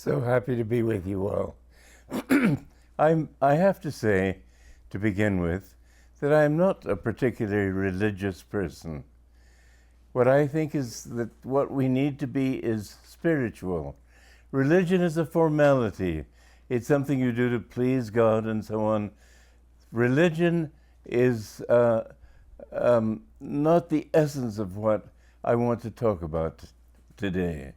So happy to be with you all. I have to say, to begin with, that I'm not a particularly religious person. What I think is that what we need to be is spiritual. Religion is a formality. It's something you do to please God and so on. Religion is not the essence of what I want to talk about today.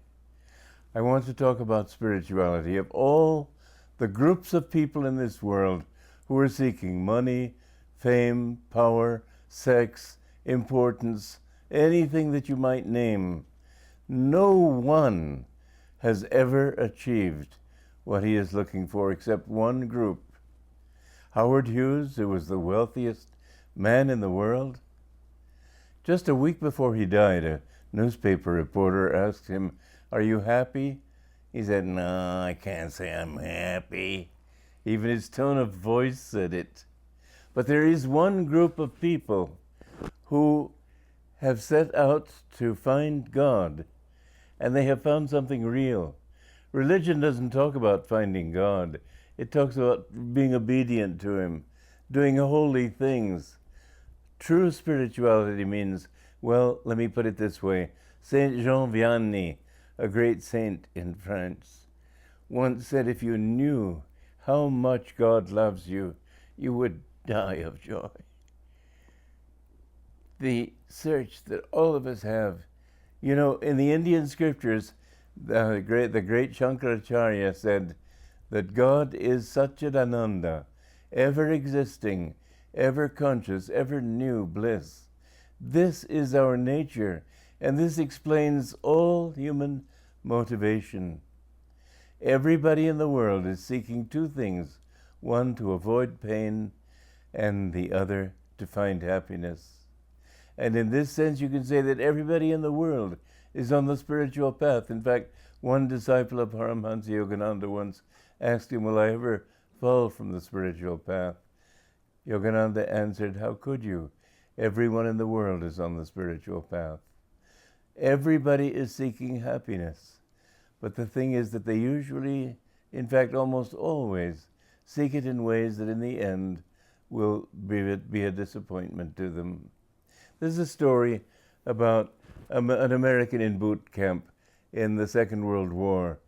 I want to talk about spirituality. Of all the groups of people in this world who are seeking money, fame, power, sex, importance, anything that you might name, no one has ever achieved what he is looking for except one group. Howard Hughes, who was the wealthiest man in the world, just a week before he died, a newspaper reporter asked him, "Are you happy?" He said, "No, I can't say I'm happy." Even his tone of voice said it. But there is one group of people who have set out to find God, and they have found something real. Religion doesn't talk about finding God. It talks about being obedient to Him, doing holy things. True spirituality means, well, let me put it this way. Saint Jean Vianney, a great saint in France, once said, if you knew how much God loves you, you would die of joy. The search that all of us have, you know, in the Indian scriptures, the great Shankaracharya said that God is Satchidananda, ever existing, ever conscious, ever new bliss. This is our nature, and this explains all human motivation. Everybody in the world is seeking two things, one to avoid pain, and the other to find happiness. And in this sense, you can say that everybody in the world is on the spiritual path. In fact, one disciple of Paramhansa Yogananda once asked him, will I ever fall from the spiritual path? Yogananda answered, how could you? Everyone in the world is on the spiritual path. Everybody is seeking happiness. But the thing is that they usually, in fact almost always, seek it in ways that in the end will be a disappointment to them. This is a story about an American in boot camp in the Second World War.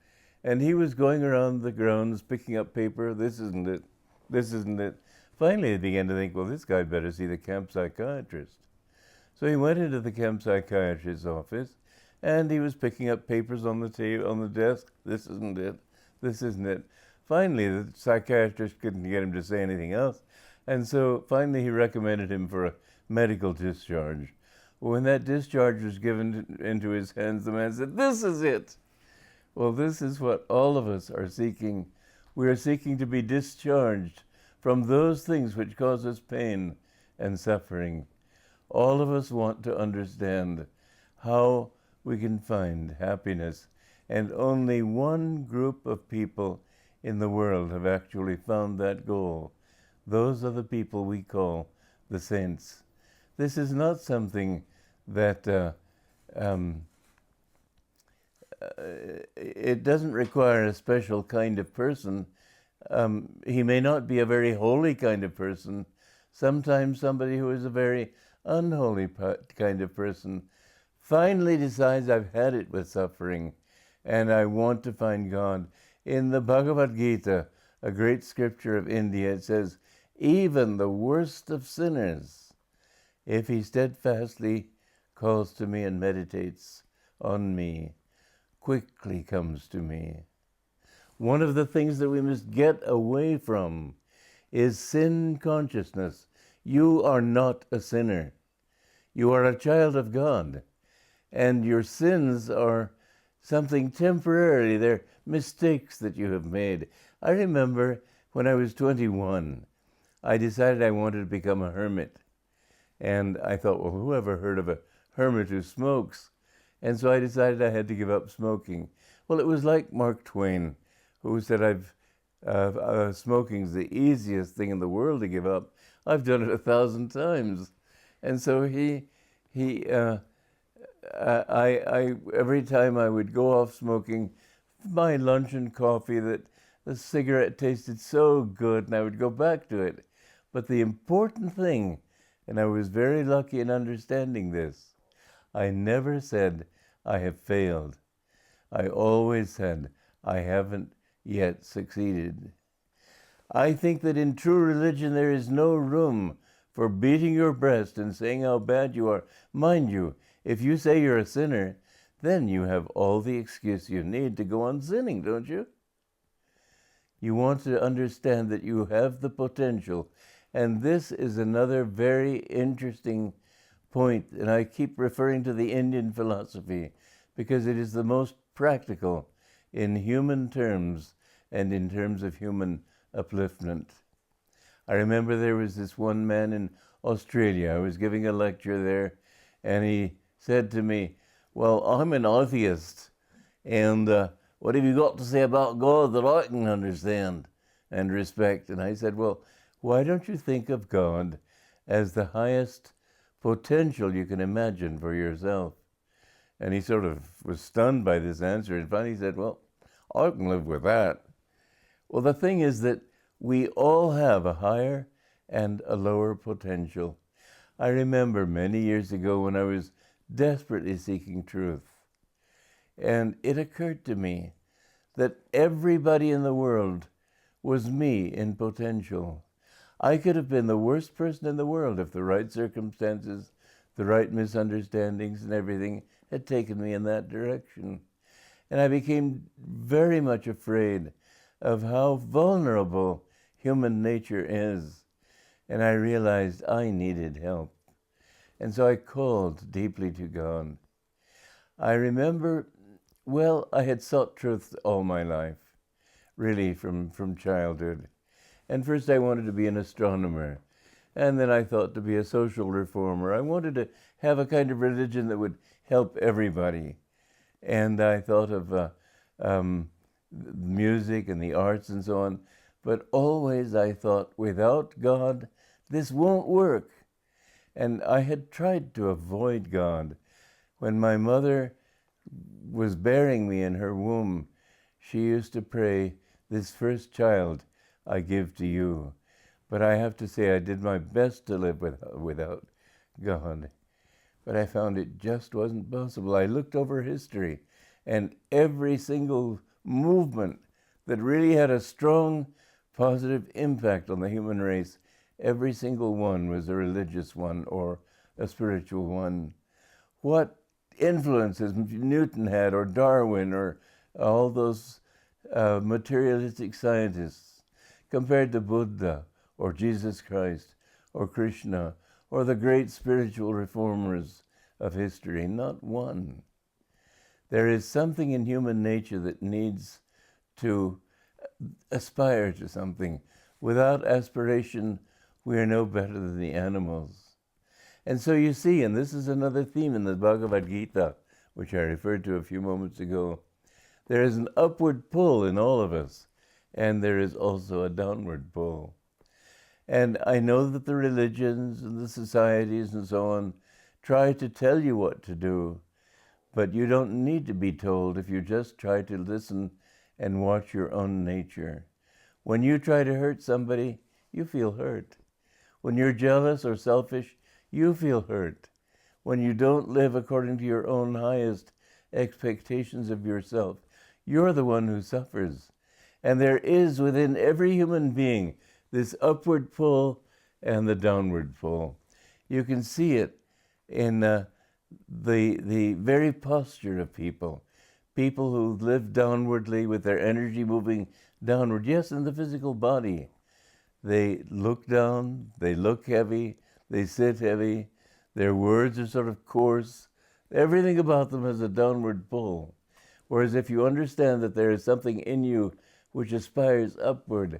And he was going around the grounds picking up paper. This isn't it. This isn't it. Finally, he began to think, well, this guy better see the camp psychiatrist. So he went into the camp psychiatrist's office, and he was picking up papers on the table, on the desk. This isn't it. This isn't it. Finally, the psychiatrist couldn't get him to say anything else. And so finally, he recommended him for a medical discharge. When that discharge was given into his hands, the man said, this is it. Well, this is what all of us are seeking. We are seeking to be discharged from those things which cause us pain and suffering. All of us want to understand how we can find happiness, and only one group of people in the world have actually found that goal. Those are the people we call the saints. This is not something that it doesn't require a special kind of person. He may not be a very holy kind of person. Sometimes somebody who is a very unholy kind of person finally decides, I've had it with suffering and I want to find God. In the Bhagavad Gita, a great scripture of India, it says, even the worst of sinners, if he steadfastly calls to me and meditates on me, quickly comes to me. One of the things that we must get away from is sin consciousness. You are not a sinner. You are a child of God. And your sins are something temporary. They're mistakes that you have made. I remember when I was 21, I decided I wanted to become a hermit. And I thought, well, who ever heard of a hermit who smokes? And so I decided I had to give up smoking. Well, it was like Mark Twain, who said, smoking's the easiest thing in the world to give up. I've done it 1,000 times. And so every time I would go off smoking, my luncheon coffee that the cigarette tasted so good, and I would go back to it. But the important thing, and I was very lucky in understanding this, I never said, I have failed. I always said, I haven't yet succeeded. I think that in true religion there is no room for beating your breast and saying how bad you are. Mind you, if you say you're a sinner, then you have all the excuse you need to go on sinning, don't you? You want to understand that you have the potential. And this is another very interesting point, and I keep referring to the Indian philosophy because it is the most practical in human terms and in terms of human upliftment. I remember there was this one man in Australia. I was giving a lecture there, and he said to me, well, I'm an atheist, and what have you got to say about God that I can understand and respect? And I said, well, why don't you think of God as the highest potential you can imagine for yourself? And he sort of was stunned by this answer, and finally he said, well, I can live with that. Well, the thing is that we all have a higher and a lower potential. I remember many years ago when I was desperately seeking truth, and it occurred to me that everybody in the world was me in potential. I could have been the worst person in the world if the right circumstances, the right misunderstandings and everything had taken me in that direction. And I became very much afraid of how vulnerable human nature is. And I realized I needed help. And so I called deeply to God. I remember, well, I had sought truth all my life, really from childhood. And first I wanted to be an astronomer. And then I thought to be a social reformer. I wanted to have a kind of religion that would help everybody. And I thought of music and the arts and so on. But always I thought, without God, this won't work. And I had tried to avoid God. When my mother was bearing me in her womb, she used to pray, this first child I give to you. But I have to say I did my best to live without God. But I found it just wasn't possible. I looked over history, and every single movement that really had a strong positive impact on the human race, every single one was a religious one or a spiritual one. What influences Newton had, or Darwin, or all those materialistic scientists, compared to Buddha, or Jesus Christ, or Krishna, or the great spiritual reformers of history? Not one. There is something in human nature that needs to aspire to something. Without aspiration, we are no better than the animals. And so you see, and this is another theme in the Bhagavad Gita, which I referred to a few moments ago, there is an upward pull in all of us, and there is also a downward pull. And I know that the religions and the societies and so on try to tell you what to do, but you don't need to be told if you just try to listen and watch your own nature. When you try to hurt somebody, you feel hurt. When you're jealous or selfish, you feel hurt. When you don't live according to your own highest expectations of yourself, you're the one who suffers. And there is within every human being this upward pull and the downward pull. You can see it in the very posture of people. People who live downwardly with their energy moving downward. Yes, in the physical body. They look down, they look heavy, they sit heavy, their words are sort of coarse. Everything about them has a downward pull. Whereas if you understand that there is something in you which aspires upward,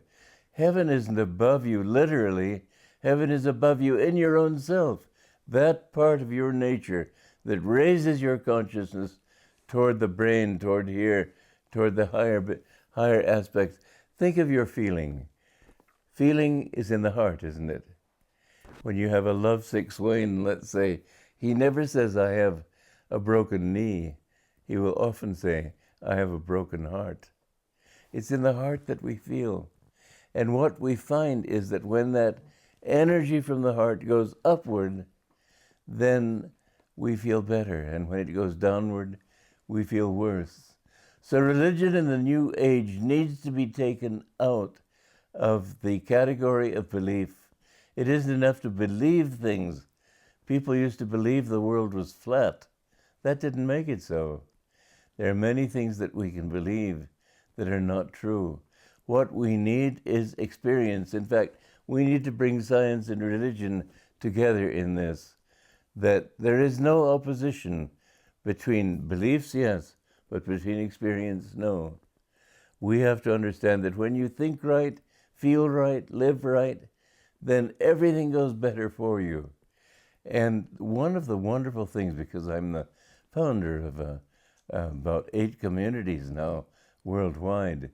heaven isn't above you, literally. Heaven is above you in your own self. That part of your nature that raises your consciousness toward the brain, toward here, toward the higher aspects. Think of your feeling. Feeling is in the heart, isn't it? When you have a lovesick swain, let's say, he never says, I have a broken knee. He will often say, I have a broken heart. It's in the heart that we feel. And what we find is that when that energy from the heart goes upward, then we feel better. And when it goes downward, we feel worse. So religion in the New Age needs to be taken out of the category of belief. It isn't enough to believe things. People used to believe the world was flat. That didn't make it so. There are many things that we can believe that are not true. What we need is experience. In fact, we need to bring science and religion together in this, that there is no opposition between beliefs, yes, but between experience, no. We have to understand that when you think right, feel right, live right, then everything goes better for you. And one of the wonderful things, because I'm the founder of about 8 communities now worldwide,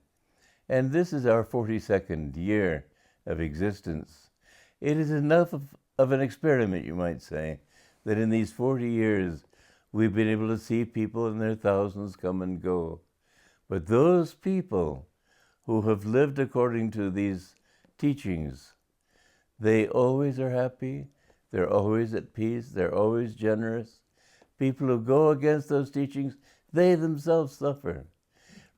and this is our 42nd year of existence. It is enough of an experiment, you might say, that in these 40 years we've been able to see people in their thousands come and go. But those people who have lived according to these teachings, they always are happy, they're always at peace, they're always generous. People who go against those teachings, they themselves suffer.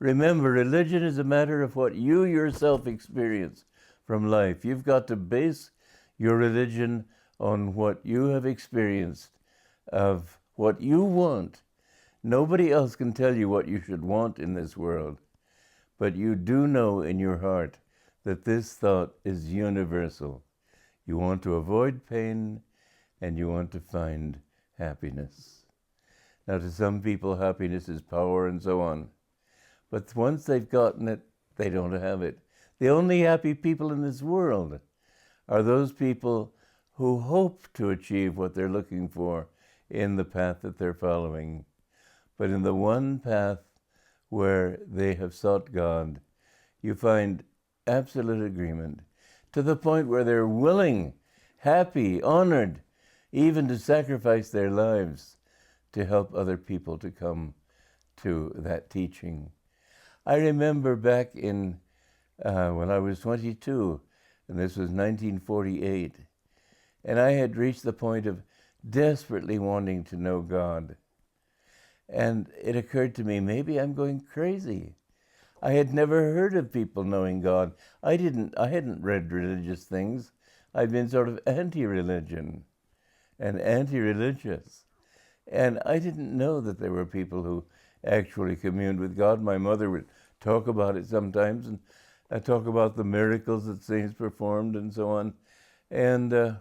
Remember, religion is a matter of what you yourself experience from life. You've got to base your religion on what you have experienced, of what you want. Nobody else can tell you what you should want in this world, but you do know in your heart that this thought is universal. You want to avoid pain, and you want to find happiness. Now, to some people, happiness is power and so on. But once they've gotten it, they don't have it. The only happy people in this world are those people who hope to achieve what they're looking for in the path that they're following. But in the one path where they have sought God, you find absolute agreement, to the point where they're willing, happy, honored, even to sacrifice their lives to help other people to come to that teaching. I remember back in when I was 22, and this was 1948, and I had reached the point of desperately wanting to know God. And it occurred to me, maybe I'm going crazy. I had never heard of people knowing God. I hadn't read religious things. I'd been sort of anti-religion and anti-religious. And I didn't know that there were people who actually communed with God. My mother would talk about it sometimes, and talk about the miracles that saints performed and so on. And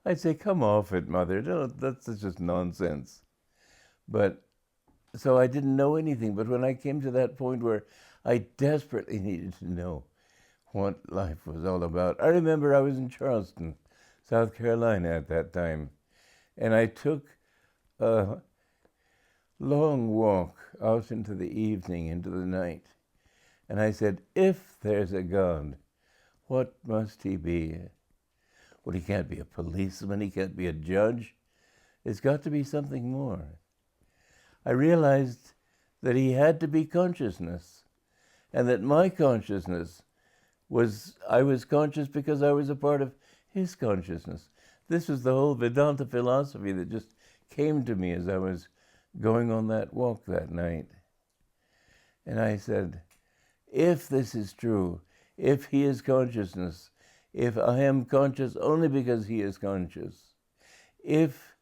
I'd say, come off it, Mother. That's just nonsense. But so I didn't know anything. But when I came to that point where I desperately needed to know what life was all about, I remember I was in Charleston, South Carolina at that time, and I took a long walk out into the evening, into the night. And I said, if there's a God, what must he be? Well, he can't be a policeman, he can't be a judge. It's got to be something more. I realized that he had to be consciousness, and that my consciousness I was conscious because I was a part of his consciousness. This was the whole Vedanta philosophy that just came to me as I was going on that walk that night. And I said, if this is true, if he is consciousness, if I am conscious only because he is conscious, if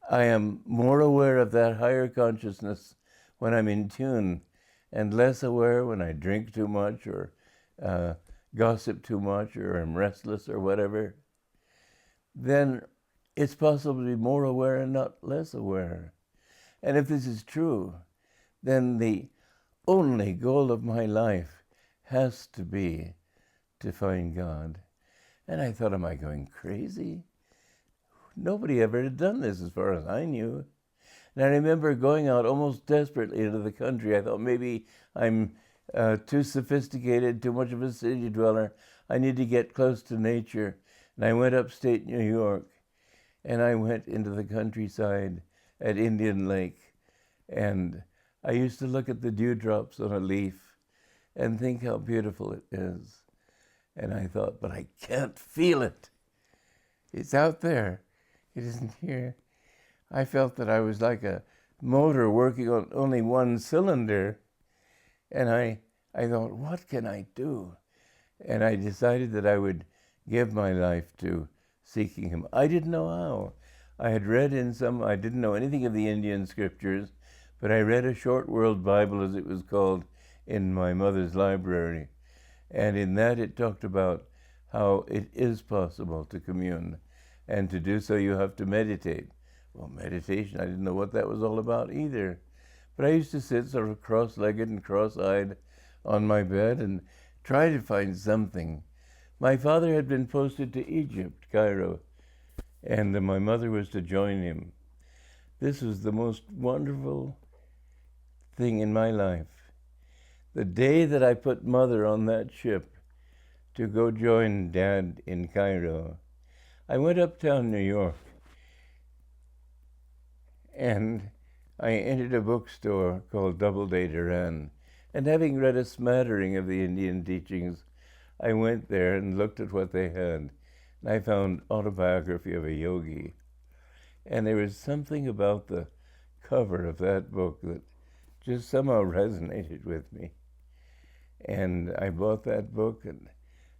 I am more aware of that higher consciousness when I'm in tune and less aware when I drink too much or gossip too much or am restless or whatever, then it's possible to be more aware and not less aware. And if this is true, then the only goal of my life has to be to find God. And I thought, am I going crazy? Nobody ever had done this as far as I knew. And I remember going out almost desperately into the country. I thought maybe I'm too sophisticated, too much of a city dweller. I need to get close to nature. And I went upstate New York, and I went into the countryside at Indian Lake, and I used to look at the dewdrops on a leaf and think how beautiful it is. And I thought, but I can't feel it. It's out there. It isn't here. I felt that I was like a motor working on only one cylinder. And I thought, what can I do? And I decided that I would give my life to seeking him. I didn't know how. I had read I didn't know anything of the Indian scriptures, but I read a Short World Bible, as it was called, in my mother's library. And in that it talked about how it is possible to commune. And to do so, you have to meditate. Well, meditation, I didn't know what that was all about either. But I used to sit sort of cross-legged and cross-eyed on my bed and try to find something. My father had been posted to Egypt, Cairo, and my mother was to join him. This was the most wonderful thing in my life. The day that I put Mother on that ship to go join Dad in Cairo, I went uptown New York, and I entered a bookstore called Doubleday Duran, and having read a smattering of the Indian teachings, I went there and looked at what they had, and I found Autobiography of a Yogi. And there was something about the cover of that book that just somehow resonated with me. And I bought that book, and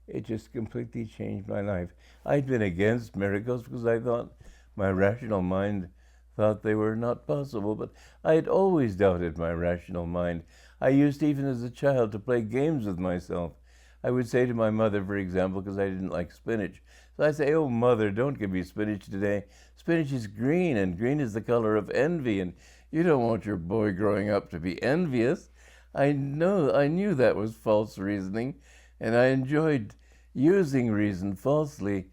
it just completely changed my life. I'd been against miracles because I thought my rational mind thought they were not possible, but I had always doubted my rational mind. I used, even as a child, to play games with myself. I would say to my mother, for example, because I didn't like spinach. So I'd say, "Oh, Mother, don't give me spinach today. Spinach is green, and green is the color of envy, and you don't want your boy growing up to be envious." I knew that was false reasoning, and I enjoyed using reason falsely,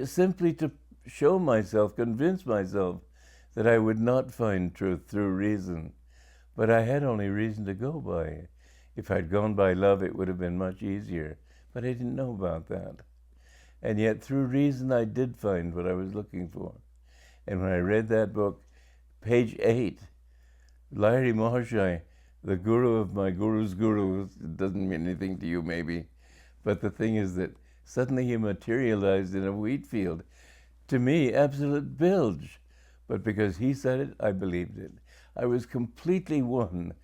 simply to show myself, convince myself that I would not find truth through reason. But I had only reason to go by. If I'd gone by love, it would have been much easier. But I didn't know about that. And yet, through reason, I did find what I was looking for. And when I read that book, page 8, Lahiri Mahasaya, the guru of my guru's guru, it doesn't mean anything to you maybe, but the thing is that suddenly he materialized in a wheat field. To me, absolute bilge. But because he said it, I believed it. I was completely won,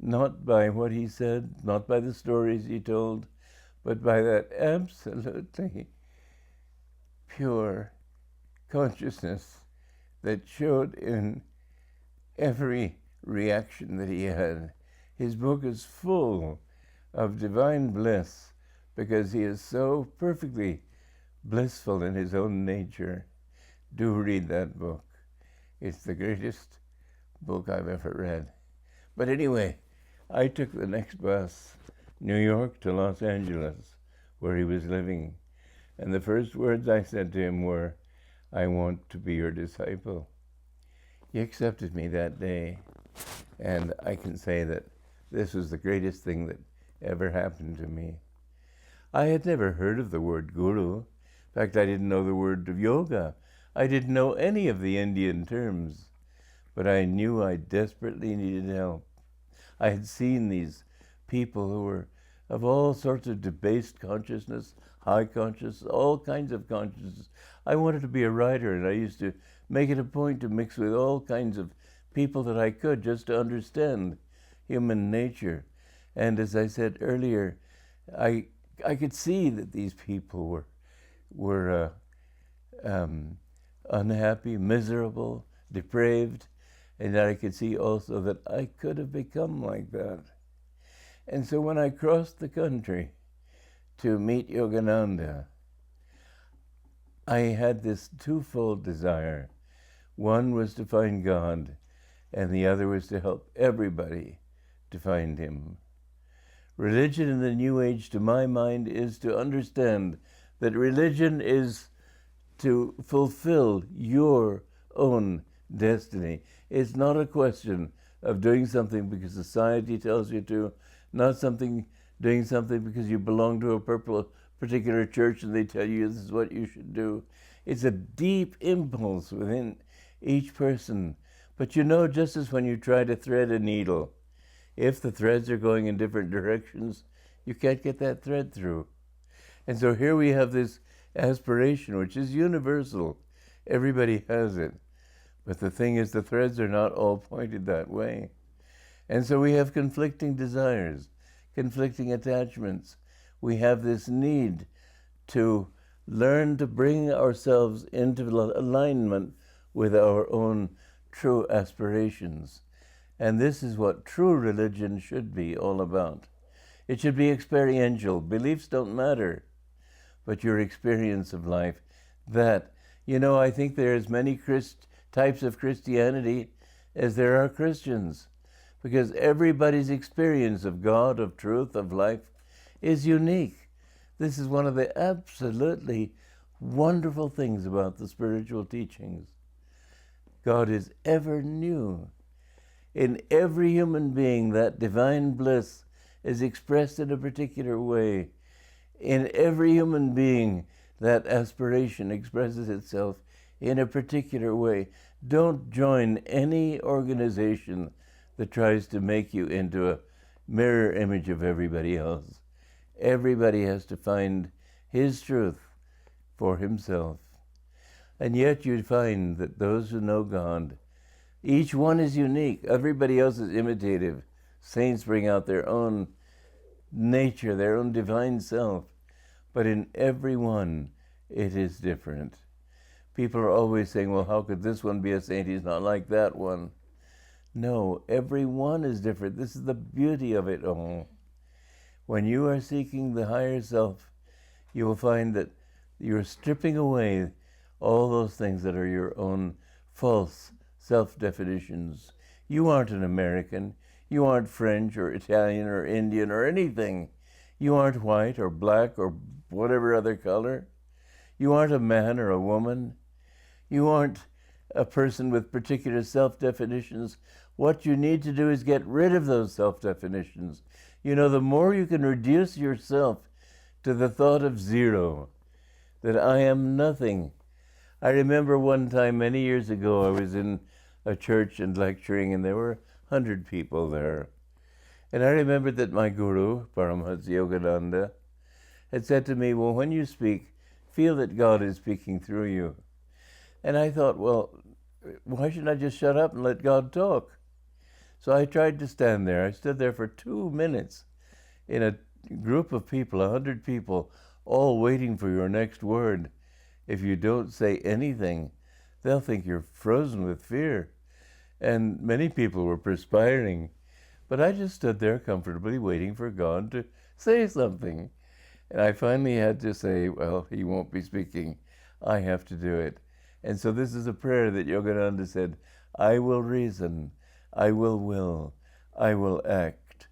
not by what he said, not by the stories he told, but by that absolutely pure consciousness that showed in every reaction that he had. His book is full of divine bliss because he is so perfectly blissful in his own nature. Do read that book. It's the greatest book I've ever read. But anyway, I took the next bus, New York to Los Angeles, where he was living. And the first words I said to him were, "I want to be your disciple." He accepted me that day. And I can say that this was the greatest thing that ever happened to me. I had never heard of the word guru. In fact, I didn't know the word of yoga. I didn't know any of the Indian terms. But I knew I desperately needed help. I had seen these people who were of all sorts of debased consciousness, high consciousness, all kinds of consciousness. I wanted to be a writer, and I used to make it a point to mix with all kinds of people that I could, just to understand human nature. And as I said earlier, I could see that these people were unhappy, miserable, depraved, and I could see also that I could have become like that. And so when I crossed the country to meet Yogananda, I had this twofold desire. One was to find God, and the other was to help everybody to find him. Religion in the New Age, to my mind, is to understand that religion is to fulfill your own destiny. It's not a question of doing something because society tells you to, not doing something because you belong to a particular church and they tell you this is what you should do. It's a deep impulse within each person. But you know, just as when you try to thread a needle, If the threads are going in different directions, you can't get that thread through. And so here we have this aspiration, which is universal. Everybody has it. But the thing is, the threads are not all pointed that way. And so we have conflicting desires, conflicting attachments. We have this need to learn to bring ourselves into alignment with our own true aspirations. And this is what true religion should be all about. It should be experiential. Beliefs don't matter, but your experience of life. That, I think there are as many types of Christianity as there are Christians, because everybody's experience of God, of truth, of life is unique. This is one of the absolutely wonderful things about the spiritual teachings. God is ever new. In every human being, that divine bliss is expressed in a particular way. In every human being, that aspiration expresses itself in a particular way. Don't join any organization that tries to make you into a mirror image of everybody else. Everybody has to find his truth for himself. And yet you find that those who know God, each one is unique. Everybody else is imitative. Saints bring out their own nature, their own divine self. But in every one, it is different. People are always saying, well, how could this one be a saint? He's not like that one. No, every one is different. This is the beauty of it all. When you are seeking the higher self, you will find that you're stripping away all those things that are your own false self-definitions. You aren't an American. You aren't French or Italian or Indian or anything. You aren't white or black or whatever other color. You aren't a man or a woman. You aren't a person with particular self-definitions. What you need to do is get rid of those self-definitions. The more you can reduce yourself to the thought of zero, that I am nothing. I remember one time many years ago, I was in a church and lecturing, and there were 100 people there. And I remember that my guru, Paramhansa Yogananda, had said to me, well, when you speak, feel that God is speaking through you. And I thought, well, why shouldn't I just shut up and let God talk? So I tried to stand there. I stood there for 2 minutes in a group of people, 100 people, all waiting for your next word. If you don't say anything, they'll think you're frozen with fear. And many people were perspiring. But I just stood there comfortably waiting for God to say something. And I finally had to say, well, he won't be speaking. I have to do it. And so this is a prayer that Yogananda said, I will reason, I will, I will act,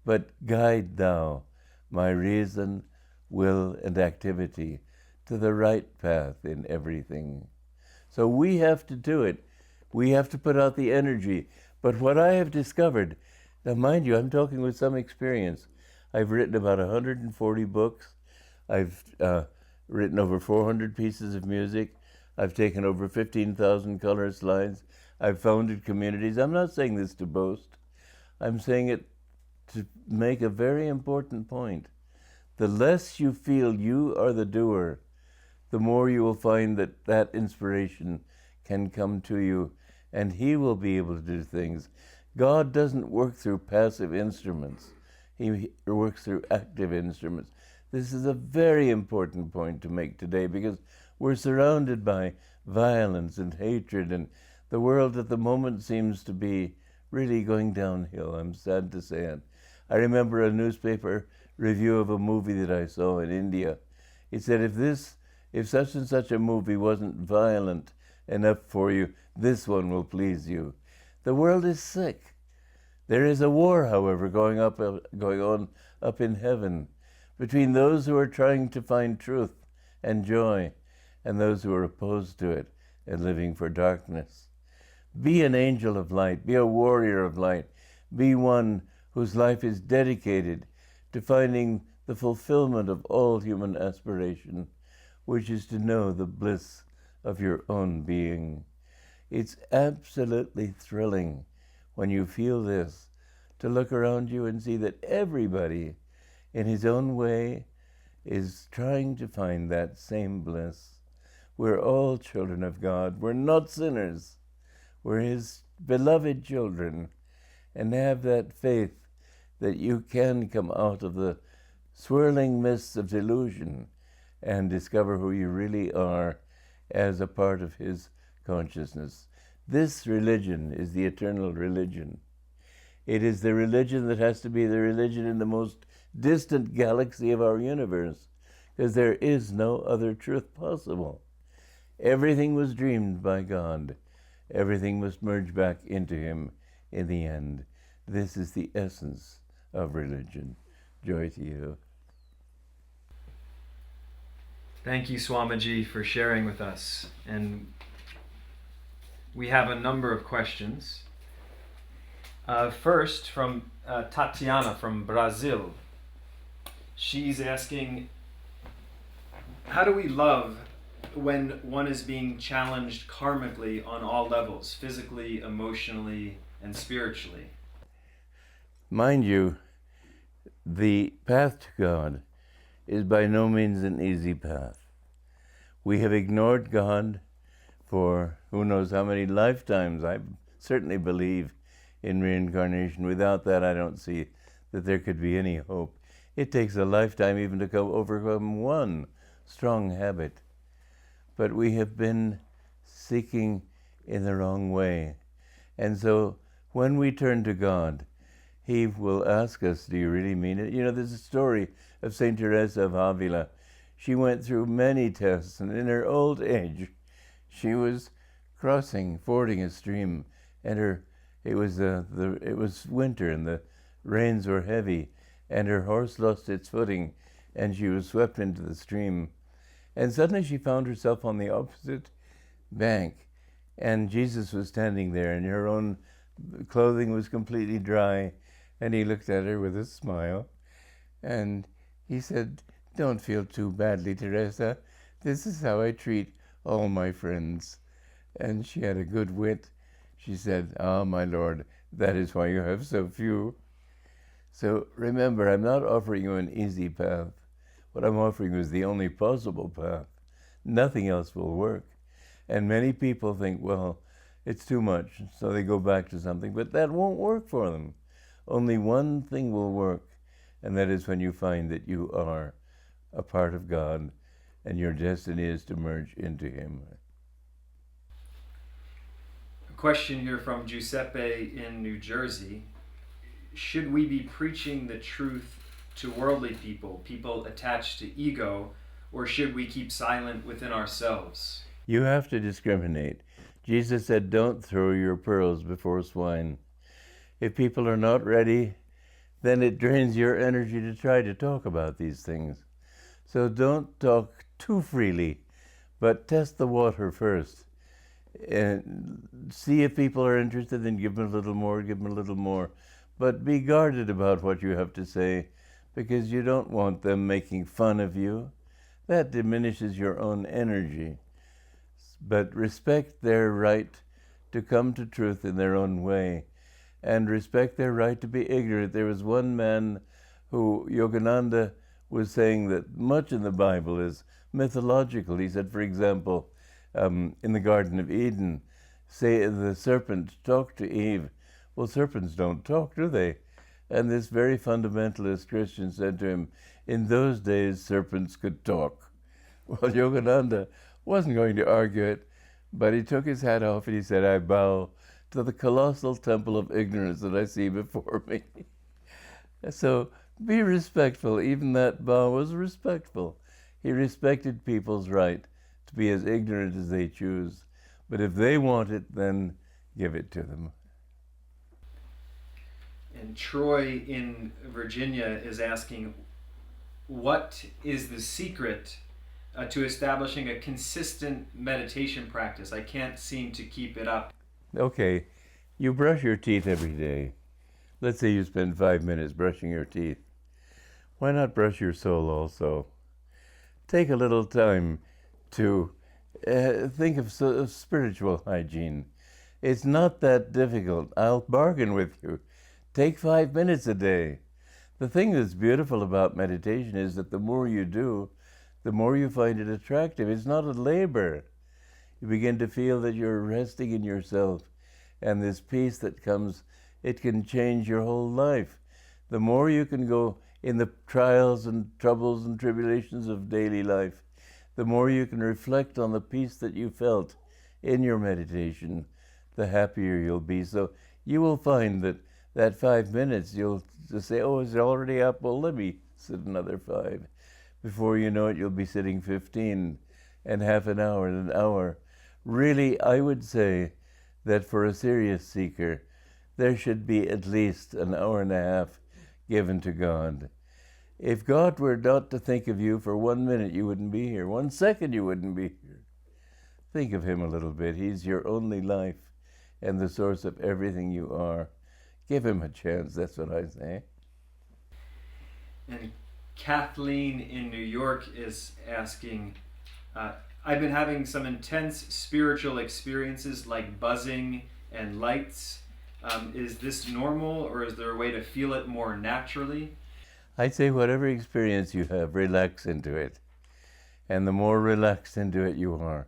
but guide thou my reason, will, and activity to the right path in everything. So we have to do it. We have to put out the energy. But what I have discovered, now mind you, I'm talking with some experience. I've written about 140 books. I've written over 400 pieces of music. I've taken over 15,000 color slides. I've founded communities. I'm not saying this to boast. I'm saying it to make a very important point. The less you feel you are the doer, the more you will find that that inspiration can come to you, and he will be able to do things. God doesn't work through passive instruments. He works through active instruments. This is a very important point to make today, because we're surrounded by violence and hatred, and the world at the moment seems to be really going downhill. I'm sad to say it. I remember a newspaper review of a movie that I saw in India. It said, if such and such a movie wasn't violent enough for you, this one will please you. The world is sick. There is a war, however, going on up in heaven between those who are trying to find truth and joy and those who are opposed to it and living for darkness. Be an angel of light. Be a warrior of light. Be one whose life is dedicated to finding the fulfillment of all human aspiration, which is to know the bliss of your own being. It's absolutely thrilling when you feel this, to look around you and see that everybody in his own way is trying to find that same bliss. We're all children of God. We're not sinners. We're his beloved children, and have that faith that you can come out of the swirling mists of delusion and discover who you really are as a part of his consciousness. This religion is the eternal religion. It is the religion that has to be the religion in the most distant galaxy of our universe, because there is no other truth possible. Everything was dreamed by God. Everything must merge back into him in the end. This is the essence of religion. Joy to you. Thank you, Swamiji, for sharing with us. And we have a number of questions. First, from Tatiana from Brazil. She's asking, how do we love when one is being challenged karmically on all levels, physically, emotionally, and spiritually? Mind you, the path to God is by no means an easy path. We have ignored God for who knows how many lifetimes. I certainly believe in reincarnation. Without that, I don't see that there could be any hope. It takes a lifetime even to overcome one strong habit. But we have been seeking in the wrong way. And so when we turn to God, he will ask us, do you really mean it? You know, there's a story of St. Teresa of Avila. She went through many tests, and in her old age, she was fording a stream, and it was winter, and the rains were heavy, and her horse lost its footing, and she was swept into the stream. And suddenly she found herself on the opposite bank, and Jesus was standing there, and her own clothing was completely dry, and he looked at her with a smile, and he said, "Don't feel too badly, Teresa. This is how I treat all my friends." And she had a good wit. She said, "Ah, my Lord, that is why you have so few." So remember, I'm not offering you an easy path. What I'm offering you is the only possible path. Nothing else will work. And many people think, well, it's too much, so they go back to something, but that won't work for them. Only one thing will work, and that is when you find that you are a part of God, and your destiny is to merge into him. A question here from Giuseppe in New Jersey. Should we be preaching the truth to worldly people, people attached to ego, or should we keep silent within ourselves? You have to discriminate. Jesus said, don't throw your pearls before swine. If people are not ready, then it drains your energy to try to talk about these things. So don't talk too freely, but test the water first. And see if people are interested, then give them a little more, give them a little more. But be guarded about what you have to say, because you don't want them making fun of you. That diminishes your own energy. But respect their right to come to truth in their own way, and respect their right to be ignorant. There was one man who Yogananda was saying that much in the Bible is mythological. He said, for example, in the Garden of Eden, say the serpent talked to Eve. Well, serpents don't talk, do they? And this very fundamentalist Christian said to him, in those days, serpents could talk. Well, Yogananda wasn't going to argue it, but he took his hat off and he said, I bow to the colossal temple of ignorance that I see before me. So be respectful. Even that bow was respectful. He respected people's right to be as ignorant as they choose. But if they want it, then give it to them. And Troy in Virginia is asking, what is the secret to establishing a consistent meditation practice? I can't seem to keep it up. Okay, you brush your teeth every day. Let's say you spend 5 minutes brushing your teeth. Why not brush your soul also? Take a little time to think of spiritual hygiene. It's not that difficult. I'll bargain with you. Take 5 minutes a day. The thing that's beautiful about meditation is that the more you do, the more you find it attractive. It's not a labor. You begin to feel that you're resting in yourself, and this peace that comes, it can change your whole life. The more you can go in the trials and troubles and tribulations of daily life, the more you can reflect on the peace that you felt in your meditation, the happier you'll be. So you will find that 5 minutes, you'll just say, oh, it's already up, well, let me sit another 5. Before you know it, you'll be sitting 15 and half an hour and an hour. Really, I would say that for a serious seeker, there should be at least an hour and a half given to God. If God were not to think of you for 1 minute, you wouldn't be here. 1 second, you wouldn't be here. Think of him a little bit. He's your only life and the source of everything you are. Give him a chance, that's what I say. And Kathleen in New York is asking, I've been having some intense spiritual experiences like buzzing and lights. Is this normal, or is there a way to feel it more naturally? I'd say whatever experience you have, relax into it. And the more relaxed into it you are,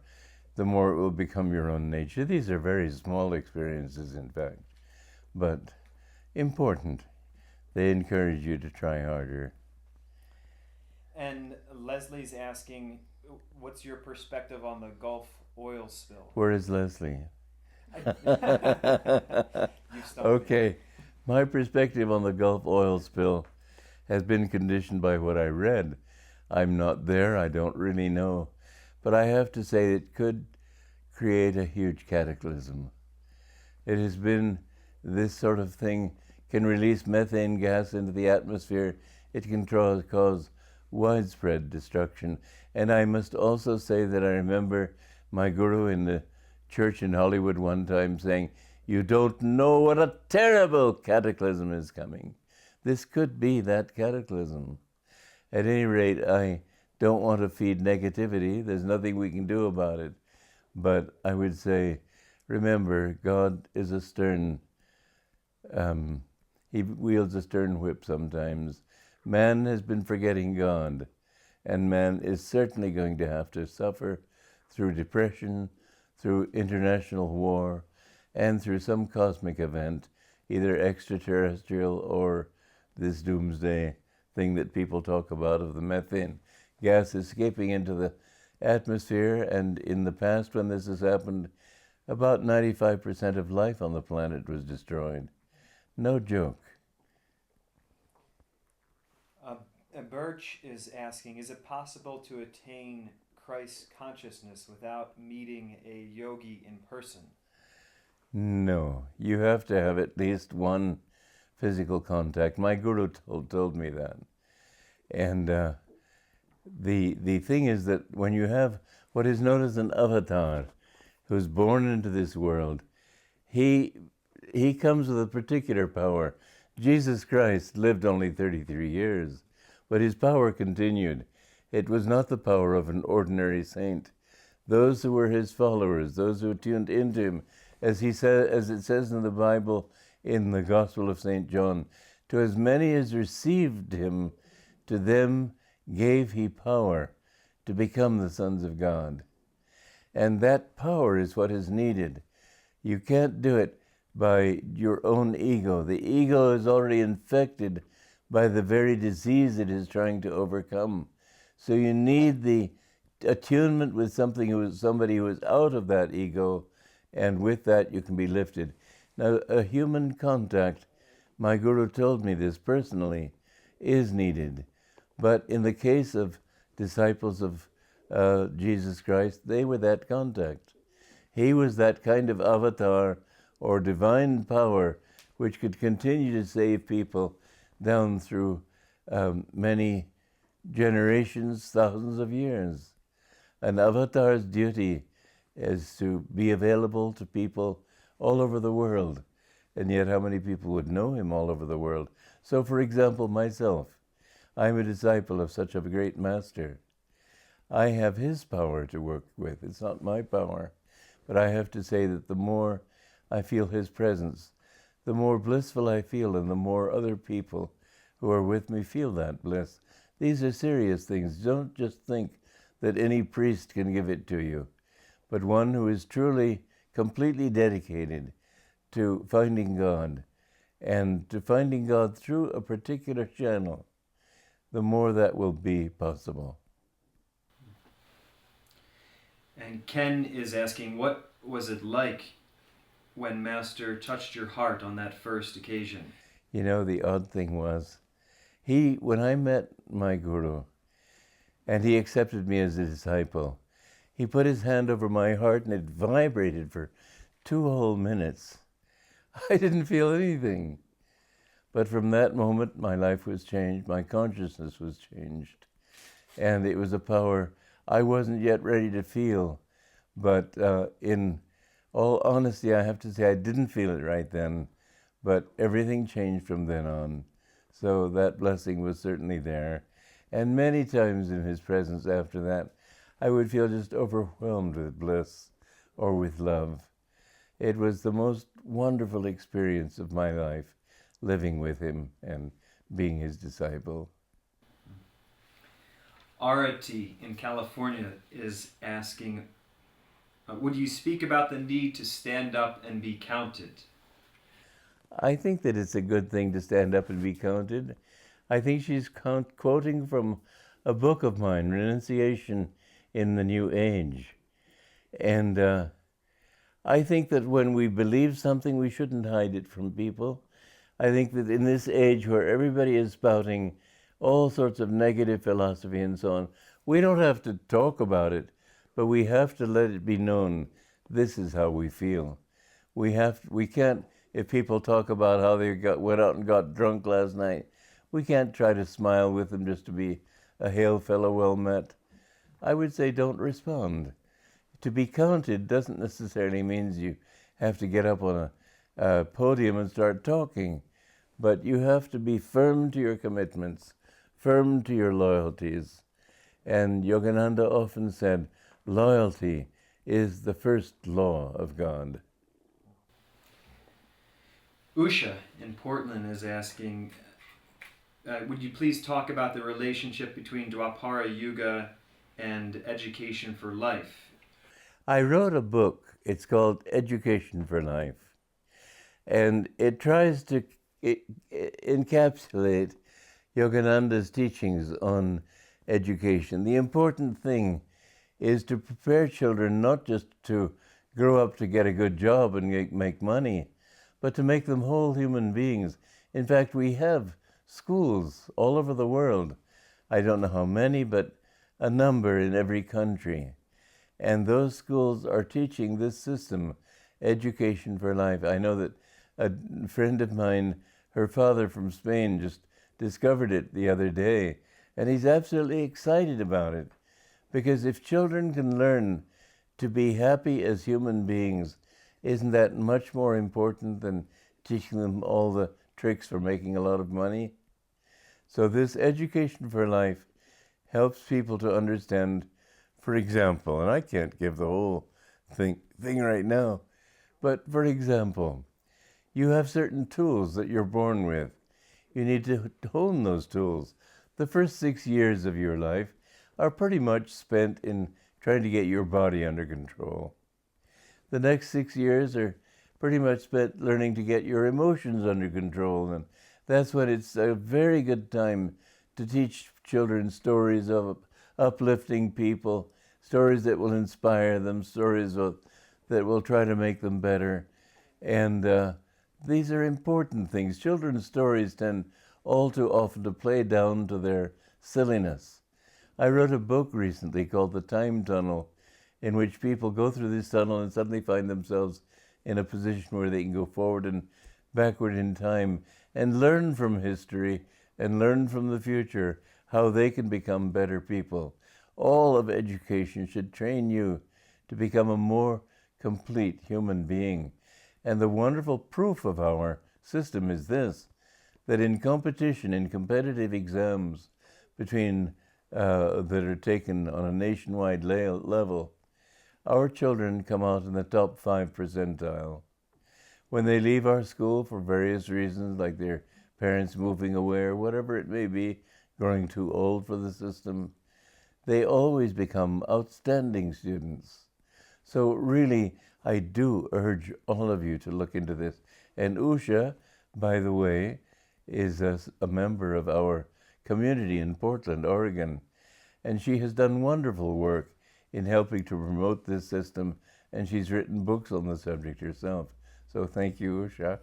the more it will become your own nature. These are very small experiences, in fact, but important. They encourage you to try harder. And Leslie's asking, what's your perspective on the Gulf oil spill? Where is Leslie? You stumped me. Okay, my perspective on the Gulf oil spill has been conditioned by what I read. I'm not there, I don't really know. But I have to say it could create a huge cataclysm. It has been this sort of thing, can release methane gas into the atmosphere. It can cause widespread destruction. And I must also say that I remember my guru in the church in Hollywood one time saying, you don't know what a terrible cataclysm is coming. This could be that cataclysm. At any rate, I don't want to feed negativity. There's nothing we can do about it. But I would say, remember, God is a stern, he wields a stern whip sometimes. Man has been forgetting God, and man is certainly going to have to suffer through depression, through international war, and through some cosmic event, either extraterrestrial or this doomsday thing that people talk about of the methane gas escaping into the atmosphere. And in the past, when this has happened, about 95% of life on the planet was destroyed. No joke. Birch is asking, is it possible to attain Christ consciousness without meeting a yogi in person? No, you have to have at least one physical contact. My guru told me that. And the thing is that when you have what is known as an avatar, who's born into this world, he comes with a particular power. Jesus Christ lived only 33 years, but his power continued. It was not the power of an ordinary saint. Those who were his followers, those who tuned into him, as it says in the Bible, in the Gospel of St. John, to as many as received him, to them gave he power to become the sons of God. And that power is what is needed. You can't do it by your own ego. The ego is already infected by the very disease it is trying to overcome. So you need the attunement with somebody who is out of that ego, and with that you can be lifted. Now, a human contact, my guru told me this personally, is needed. But in the case of disciples of Jesus Christ, they were that contact. He was that kind of avatar or divine power which could continue to save people down through many generations, thousands of years. An avatar's duty is to be available to people all over the world. And yet how many people would know him all over the world? So, for example, myself, I'm a disciple of such a great master. I have his power to work with. It's not my power. But I have to say that the more I feel his presence, the more blissful I feel and the more other people who are with me feel that bliss. These are serious things. Don't just think that any priest can give it to you, but one who is truly, completely dedicated to finding God and to finding God through a particular channel, the more that will be possible. And Ken is asking, what was it like when Master touched your heart on that first occasion? You know, the odd thing was, when I met my Guru, and he accepted me as a disciple, he put his hand over my heart and it vibrated for 2 whole minutes. I didn't feel anything. But from that moment, my life was changed, my consciousness was changed. And it was a power I wasn't yet ready to feel. But in all honesty, I have to say I didn't feel it right then. But everything changed from then on. So that blessing was certainly there. And many times in his presence after that, I would feel just overwhelmed with bliss or with love. It was the most wonderful experience of my life, living with him and being his disciple. Arati in California is asking, would you speak about the need to stand up and be counted? I think that it's a good thing to stand up and be counted. I think she's quoting from a book of mine, Renunciation in the New Age. And I think that when we believe something, we shouldn't hide it from people. I think that in this age where everybody is spouting all sorts of negative philosophy and so on, we don't have to talk about it, but we have to let it be known this is how we feel. We can't, if people talk about how they went out and got drunk last night, we can't try to smile with them just to be a hail fellow, well met. I would say don't respond. To be counted doesn't necessarily mean you have to get up on a podium and start talking, but you have to be firm to your commitments, firm to your loyalties. And Yogananda often said, loyalty is the first law of God. Usha in Portland is asking, would you please talk about the relationship between Dwapara Yuga and education for life? I wrote a book, it's called Education for Life, and it tries to encapsulate Yogananda's teachings on education. The important thing is to prepare children not just to grow up to get a good job and make money, but to make them whole human beings. In fact, we have schools all over the world. I don't know how many, but a number in every country. And those schools are teaching this system, education for life. I know that a friend of mine, her father from Spain, just discovered it the other day, and he's absolutely excited about it. Because if children can learn to be happy as human beings, isn't that much more important than teaching them all the tricks for making a lot of money? So this education for life helps people to understand, for example, and I can't give the whole thing right now, but for example, you have certain tools that you're born with. You need to hone those tools. The first 6 years of your life are pretty much spent in trying to get your body under control. The next 6 years are pretty much spent learning to get your emotions under control, and that's when it's a very good time to teach children stories of uplifting people, stories that will inspire them, stories that will try to make them better. And these are important things. Children's stories tend all too often to play down to their silliness. I wrote a book recently called The Time Tunnel, in which people go through this tunnel and suddenly find themselves in a position where they can go forward and backward in time and learn from history and learn from the future how they can become better people. All of education should train you to become a more complete human being. And the wonderful proof of our system is this, that in competition, in competitive exams between that are taken on a nationwide level, our children come out in the top 5 percentile. when they leave our school for various reasons, like their parents moving away or whatever it may be, growing too old for the system, they always become outstanding students. So really, I do urge all of you to look into this. And Usha, by the way, is a member of our community in Portland, Oregon. And she has done wonderful work in helping to promote this system, and she's written books on the subject herself. So thank you, Usha.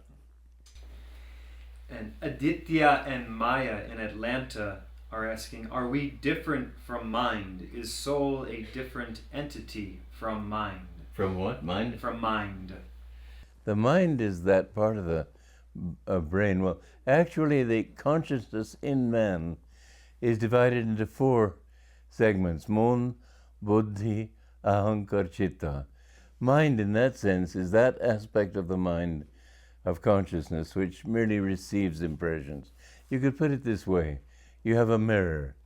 And Aditya and Maya in Atlanta are asking, are we different from mind? Is soul a different entity from mind? From what? Mind? From mind. The mind is that part of the brain. Well, actually, the consciousness in man is divided into 4 segments: Mon, Buddhi, Ahankar, Chitta. Mind, in that sense, is that aspect of the mind of consciousness which merely receives impressions. You could put it this way. You have a mirror.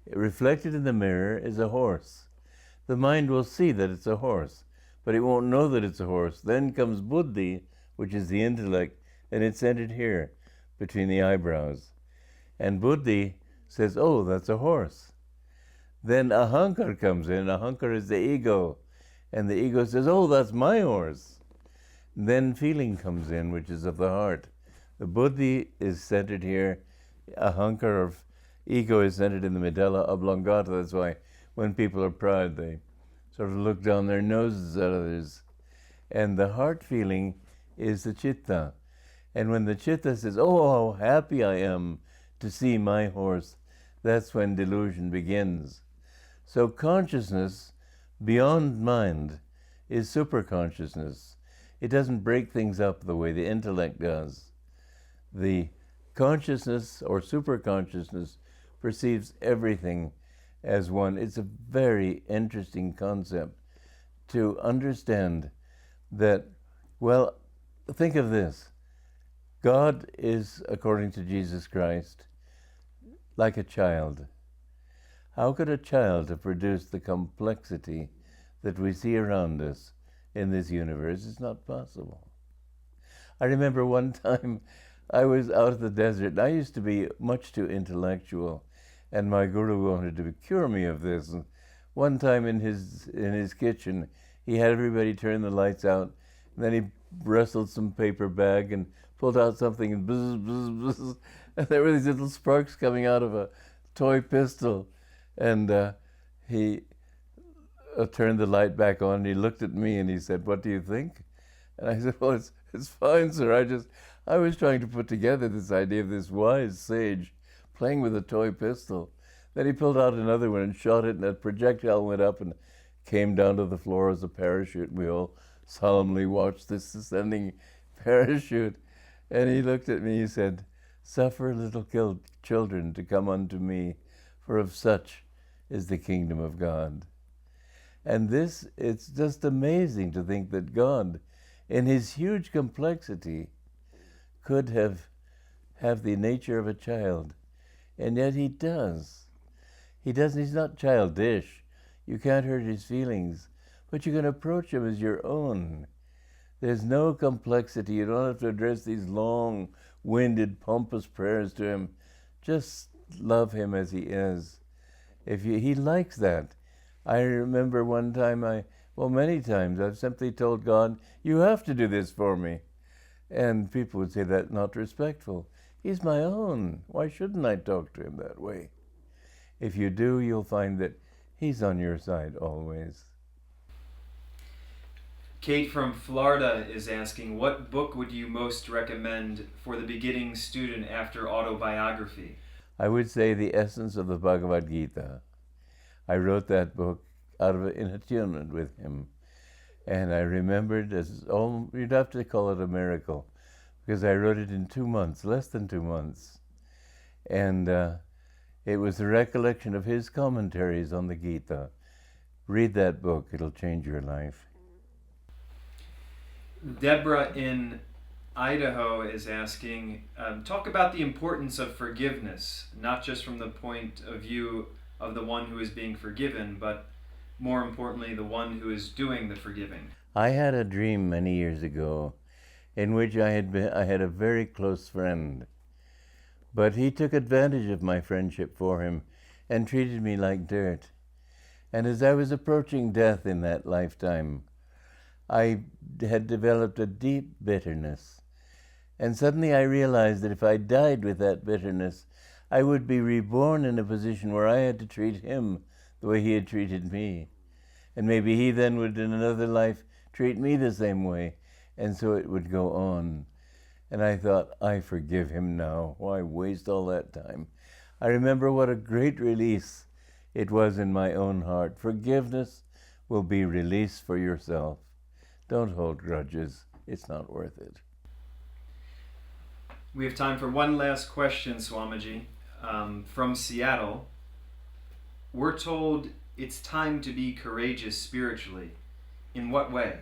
Reflected in the mirror is a horse. The mind will see that it's a horse, but it won't know that it's a horse. Then comes Buddhi, which is the intellect, and it's centered here, between the eyebrows. And Buddhi says, oh, that's a horse. Then Ahankar comes in. Ahankar is the ego. And the ego says, oh, that's my horse. Then feeling comes in, which is of the heart. The Buddhi is centered here. Ahankar, of ego, is centered in the medulla oblongata. That's why when people are proud, they sort of look down their noses at others. And the heart feeling is the chitta. And when the chitta says, oh, how happy I am to see my horse, that's when delusion begins. So consciousness beyond mind is superconsciousness. It doesn't break things up the way the intellect does. The consciousness or superconsciousness perceives everything as one. It's a very interesting concept to understand that, well, think of this. God is, according to Jesus Christ, like a child. How could a child have produced the complexity that we see around us in this universe? It's not possible. I remember one time I was out of the desert, and I used to be much too intellectual, and my guru wanted to cure me of this. And one time in his kitchen, he had everybody turn the lights out, and then he wrestled some paper bag and pulled out something, and buzz, buzz, buzz, and there were these little sparks coming out of a toy pistol. And he turned the light back on, and he looked at me and he said, what do you think? And I said, well, it's fine, sir. I was trying to put together this idea of this wise sage playing with a toy pistol. Then he pulled out another one and shot it, and that projectile went up and came down to the floor as a parachute. And we all solemnly watched this descending parachute. And he looked at me, he said, suffer little children to come unto me, for of such is the kingdom of God. And this, it's just amazing to think that God, in his huge complexity, could have the nature of a child. And yet he does. He doesn't, he's not childish. You can't hurt his feelings, but you can approach him as your own. There's no complexity. You don't have to address these long-winded, pompous prayers to him. Just love him as he is. He likes that. I remember one time, many times, I've simply told God, you have to do this for me. And people would say that's not respectful. He's my own. Why shouldn't I talk to him that way? If you do, you'll find that he's on your side always. Kate from Florida is asking, what book would you most recommend for the beginning student after Autobiography? I would say The Essence of the Bhagavad Gita. I wrote that book in attunement with him. And I remembered, you'd have to call it a miracle, because I wrote it in 2 months, less than 2 months. And it was the recollection of his commentaries on the Gita. Read that book, it'll change your life. Deborah in Idaho is asking, talk about the importance of forgiveness, not just from the point of view of the one who is being forgiven, but more importantly, the one who is doing the forgiving. I had a dream many years ago, in which I had a very close friend. But he took advantage of my friendship for him and treated me like dirt. And as I was approaching death in that lifetime, I had developed a deep bitterness. And suddenly I realized that if I died with that bitterness, I would be reborn in a position where I had to treat him the way he had treated me. And maybe he then would, in another life, treat me the same way. And so it would go on. And I thought, I forgive him now. Why waste all that time? I remember what a great release it was in my own heart. Forgiveness will be release for yourself. Don't hold grudges. It's not worth it. We have time for one last question, Swamiji. From Seattle. We're told it's time to be courageous spiritually. In what way?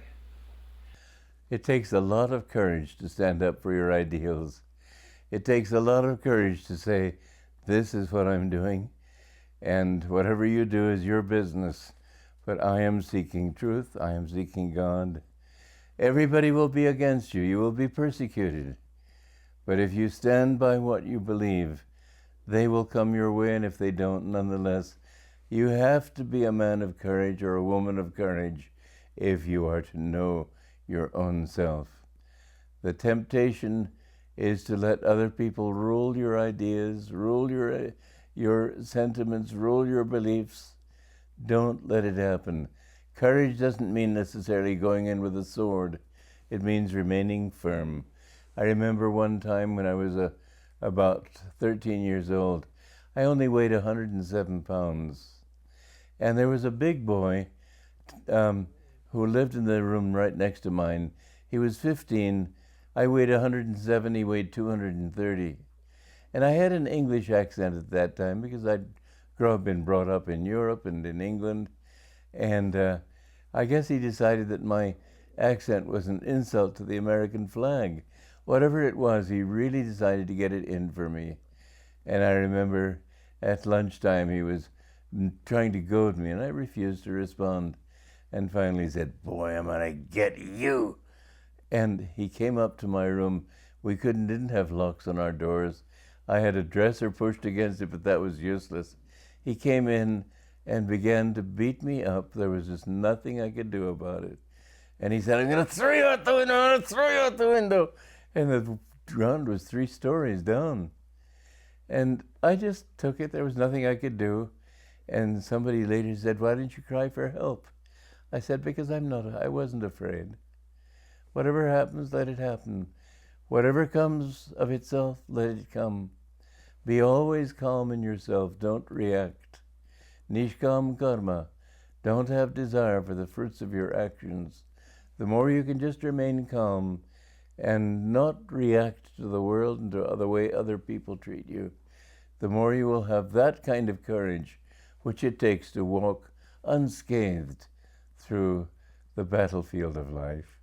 It takes a lot of courage to stand up for your ideals. It takes a lot of courage to say, this is what I'm doing, and whatever you do is your business. But I am seeking truth. I am seeking God. Everybody will be against you. You will be persecuted. But if you stand by what you believe, they will come your way, and if they don't, nonetheless, you have to be a man of courage or a woman of courage if you are to know your own self. The temptation is to let other people rule your ideas, rule your sentiments, rule your beliefs. Don't let it happen. Courage doesn't mean necessarily going in with a sword. It means remaining firm. I remember one time when I was about 13 years old, I only weighed 107 pounds. And there was a big boy who lived in the room right next to mine. He was 15. I weighed 107, he weighed 230. And I had an English accent at that time because I'd been brought up in Europe and in England. And I guess he decided that my accent was an insult to the American flag. Whatever it was, he really decided to get it in for me. And I remember at lunchtime he was trying to goad me, and I refused to respond. And finally he said, boy, I'm gonna get you. And he came up to my room. We didn't have locks on our doors. I had a dresser pushed against it, but that was useless. He came in and began to beat me up. There was just nothing I could do about it. And he said, I'm going to throw you out the window, I'm going to throw you out the window. And the ground was 3 stories down. And I just took it. There was nothing I could do. And somebody later said, why didn't you cry for help? I said, because I wasn't afraid. Whatever happens, let it happen. Whatever comes of itself, let it come. Be always calm in yourself. Don't react. Nishkam karma. Don't have desire for the fruits of your actions. The more you can just remain calm and not react to the world and to the way other people treat you, the more you will have that kind of courage which it takes to walk unscathed through the battlefield of life.